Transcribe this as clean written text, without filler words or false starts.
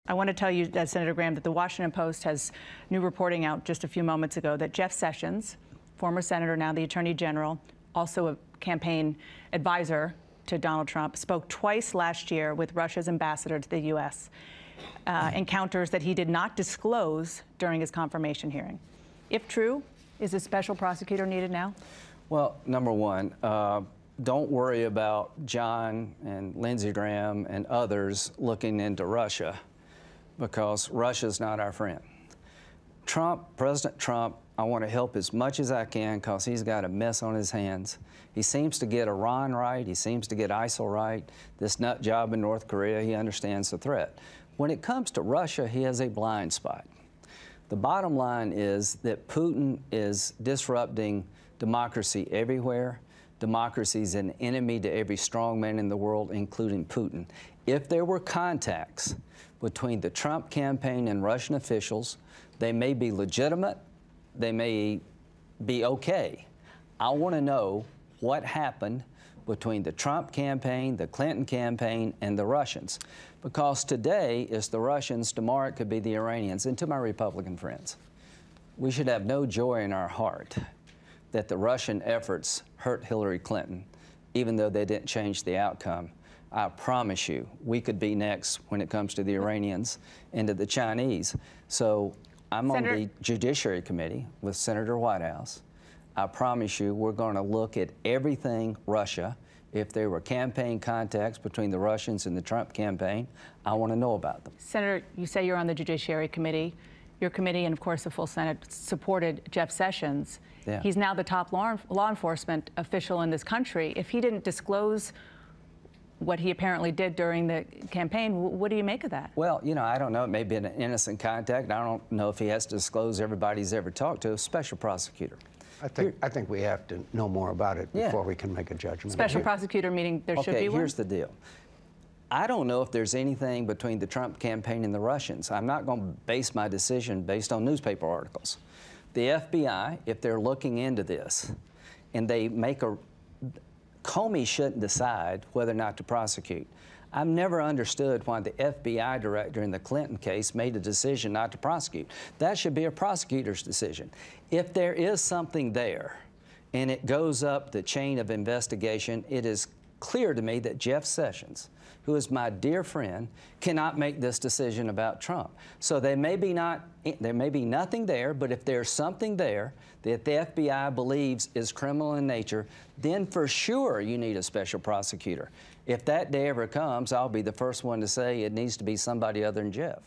I want to tell you, Senator Graham, that the Washington Post has new reporting out just a few moments ago that Jeff Sessions, former senator, now the Attorney General, also a campaign advisor to Donald Trump, spoke twice last year with Russia's ambassador to the U.S., encounters that he did not disclose during his confirmation hearing. If true, is a special prosecutor needed now? Well, number one, don't worry about John and Lindsey Graham and others looking into Russia, because Russia's not our friend. President Trump, I want to help as much as I can because he's got a mess on his hands. He seems to get Iran right. He seems to get ISIL right. This nut job in North Korea, he understands the threat. When it comes to Russia, he has a blind spot. The bottom line is that Putin is disrupting democracy everywhere. Democracy is an enemy to every strong man in the world, including Putin. If there were contacts between the Trump campaign and Russian officials, they may be legitimate, they may be okay. I want to know what happened between the Trump campaign, the Clinton campaign, and the Russians. Because today is the Russians, tomorrow it could be the Iranians. And to my Republican friends, we should have no joy in our heart that the Russian efforts hurt Hillary Clinton, even though they didn't change the outcome. I promise you, we could be next when it comes to the Iranians and to the Chinese. So I'm on the Judiciary Committee with Senator Whitehouse. I promise you, we're going to look at everything Russia. If there were campaign contacts between the Russians and the Trump campaign, I want to know about them. Senator, you say you're on the Judiciary Committee. Your committee and, of course, the full Senate supported Jeff Sessions. Yeah. He's now the top law enforcement official in this country. If he didn't disclose what he apparently did during the campaign, what do you make of that? Well, you know, I don't know. It may be an innocent contact. I don't know if he has to disclose everybody he's ever talked to. A special prosecutor. I think we have to know more about it before we can make a judgment. Special prosecutor meaning there should be one? Okay, here's the deal. I don't know if there's anything between the Trump campaign and the Russians. I'm not going to base my decision based on newspaper articles. The FBI, if they're looking into this, and they make a... Comey shouldn't decide whether or not to prosecute. I've never understood why the FBI director in the Clinton case made a decision not to prosecute. That should be a prosecutor's decision. If there is something there and it goes up the chain of investigation, it is clear to me that Jeff Sessions, who is my dear friend, cannot make this decision about Trump. So there may be nothing there, but if there's something there that the FBI believes is criminal in nature, then for sure you need a special prosecutor. If that day ever comes, I'll be the first one to say it needs to be somebody other than Jeff.